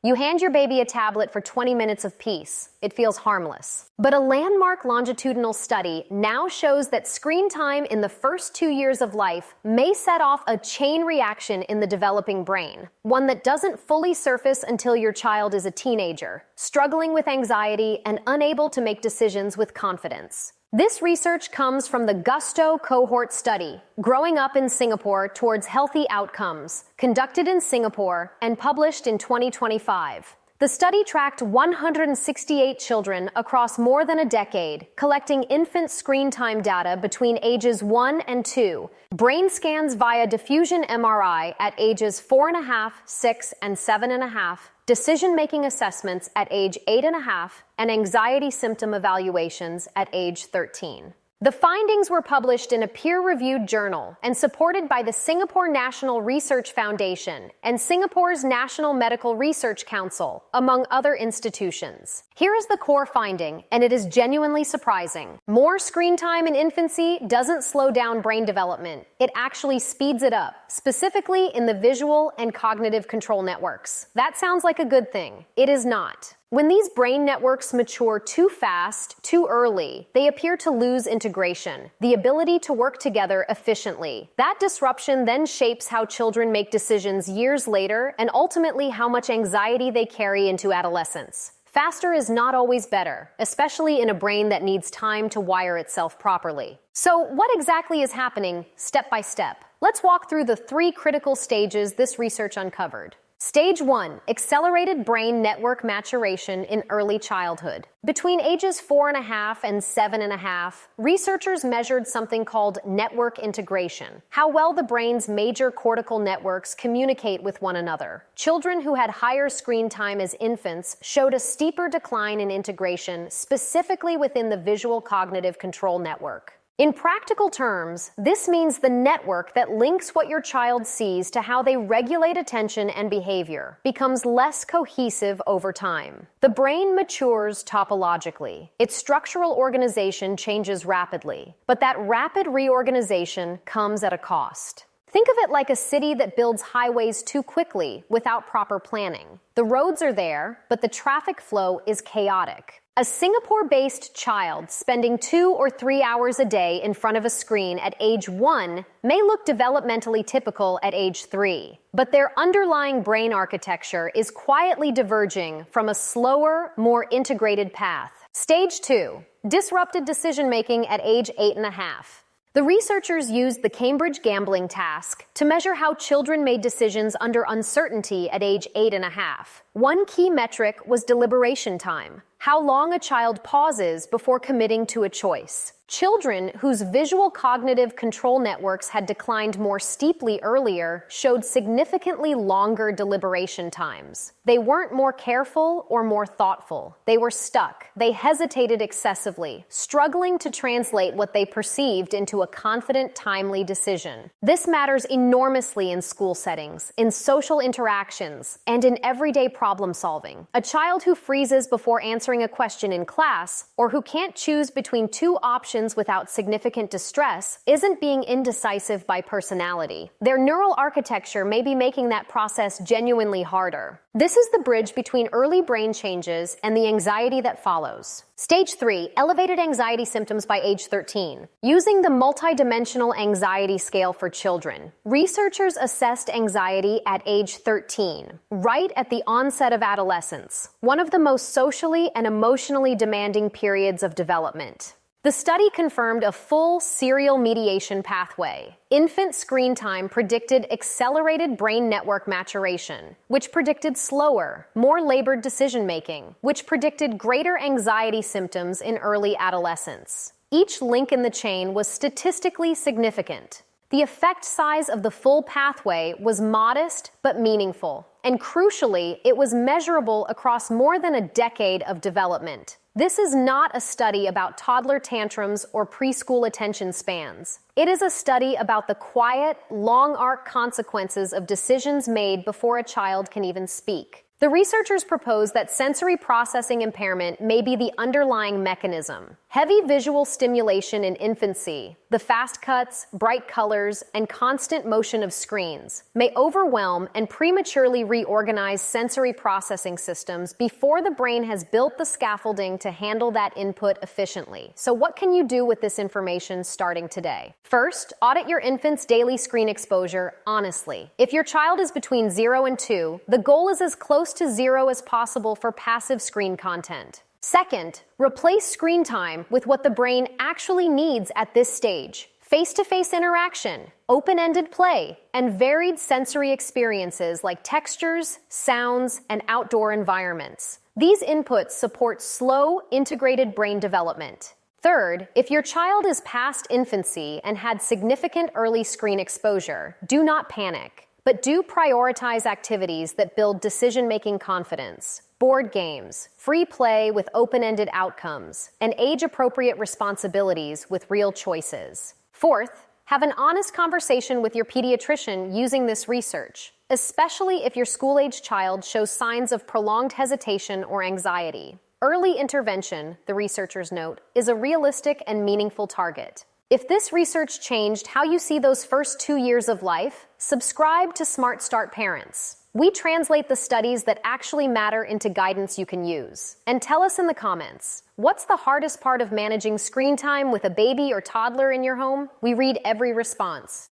You hand your baby a tablet for 20 minutes of peace. It feels harmless. But a landmark longitudinal study now shows that screen time in the first 2 years of life may set off a chain reaction in the developing brain, one that doesn't fully surface until your child is a teenager, struggling with anxiety and unable to make decisions with confidence. This research comes from the Gusto Cohort study, Growing Up in Singapore Towards Healthy Outcomes, conducted in Singapore and published in 2025. The study tracked 168 children across more than a decade, collecting infant screen time data between ages 1 and 2, brain scans via diffusion MRI at ages 4.5, 6, and 7.5, decision-making assessments at age 8.5, and anxiety symptom evaluations at age 13. The findings were published in a peer-reviewed journal and supported by the Singapore National Research Foundation and Singapore's National Medical Research Council, among other institutions. Here is the core finding, and it is genuinely surprising. More screen time in infancy doesn't slow down brain development. It actually speeds it up, specifically in the visual and cognitive control networks. That sounds like a good thing. It is not. When these brain networks mature too fast, too early, they appear to lose integration, the ability to work together efficiently. That disruption then shapes how children make decisions years later and ultimately how much anxiety they carry into adolescence. Faster is not always better, especially in a brain that needs time to wire itself properly. So, what exactly is happening step by step? Let's walk through the 3 critical stages this research uncovered. Stage 1, accelerated brain network maturation in early childhood. Between ages 4.5 and 7.5, researchers measured something called network integration, how well the brain's major cortical networks communicate with one another. Children who had higher screen time as infants showed a steeper decline in integration, specifically within the visual cognitive control network. In practical terms, this means the network that links what your child sees to how they regulate attention and behavior becomes less cohesive over time. The brain matures topologically. Its structural organization changes rapidly, but that rapid reorganization comes at a cost. Think of it like a city that builds highways too quickly without proper planning. The roads are there, but the traffic flow is chaotic. A Singapore-based child spending 2 or 3 hours a day in front of a screen at age 1 may look developmentally typical at age 3, but their underlying brain architecture is quietly diverging from a slower, more integrated path. Stage 2, disrupted decision-making at age 8.5. The researchers used the Cambridge Gambling Task to measure how children made decisions under uncertainty at age 8.5. One key metric was deliberation time, how long a child pauses before committing to a choice. Children whose visual cognitive control networks had declined more steeply earlier showed significantly longer deliberation times. They weren't more careful or more thoughtful. They were stuck. They hesitated excessively, struggling to translate what they perceived into a confident, timely decision. This matters enormously in school settings, in social interactions, and in everyday problem solving. A child who freezes before answering a question in class, or who can't choose between 2 options without significant distress, isn't being indecisive by personality. Their neural architecture may be making that process genuinely harder. This is the bridge between early brain changes and the anxiety that follows. Stage 3, elevated anxiety symptoms by age 13. Using the multidimensional anxiety scale for children, researchers assessed anxiety at age 13, right at the onset of adolescence, one of the most socially and emotionally demanding periods of development. The study confirmed a full serial mediation pathway. Infant screen time predicted accelerated brain network maturation, which predicted slower, more labored decision-making, which predicted greater anxiety symptoms in early adolescence. Each link in the chain was statistically significant. The effect size of the full pathway was modest but meaningful, and crucially, it was measurable across more than a decade of development. This is not a study about toddler tantrums or preschool attention spans. It is a study about the quiet, long-arc consequences of decisions made before a child can even speak. The researchers propose that sensory processing impairment may be the underlying mechanism. Heavy visual stimulation in infancy, the fast cuts, bright colors, and constant motion of screens may overwhelm and prematurely reorganize sensory processing systems before the brain has built the scaffolding to handle that input efficiently. So what can you do with this information starting today? First, audit your infant's daily screen exposure honestly. If your child is between 0 and 2, the goal is as close to 0 as possible for passive screen content. Second, replace screen time with what the brain actually needs at this stage: face-to-face interaction, open-ended play, and varied sensory experiences like textures, sounds, and outdoor environments. These inputs support slow, integrated brain development. Third, if your child is past infancy and had significant early screen exposure, do not panic, but do prioritize activities that build decision-making confidence. Board games, free play with open-ended outcomes, and age-appropriate responsibilities with real choices. Fourth, have an honest conversation with your pediatrician using this research, especially if your school-age child shows signs of prolonged hesitation or anxiety. Early intervention, the researchers note, is a realistic and meaningful target. If this research changed how you see those first 2 years of life, subscribe to Smart Start Parents. We translate the studies that actually matter into guidance you can use. And tell us in the comments, what's the hardest part of managing screen time with a baby or toddler in your home? We read every response.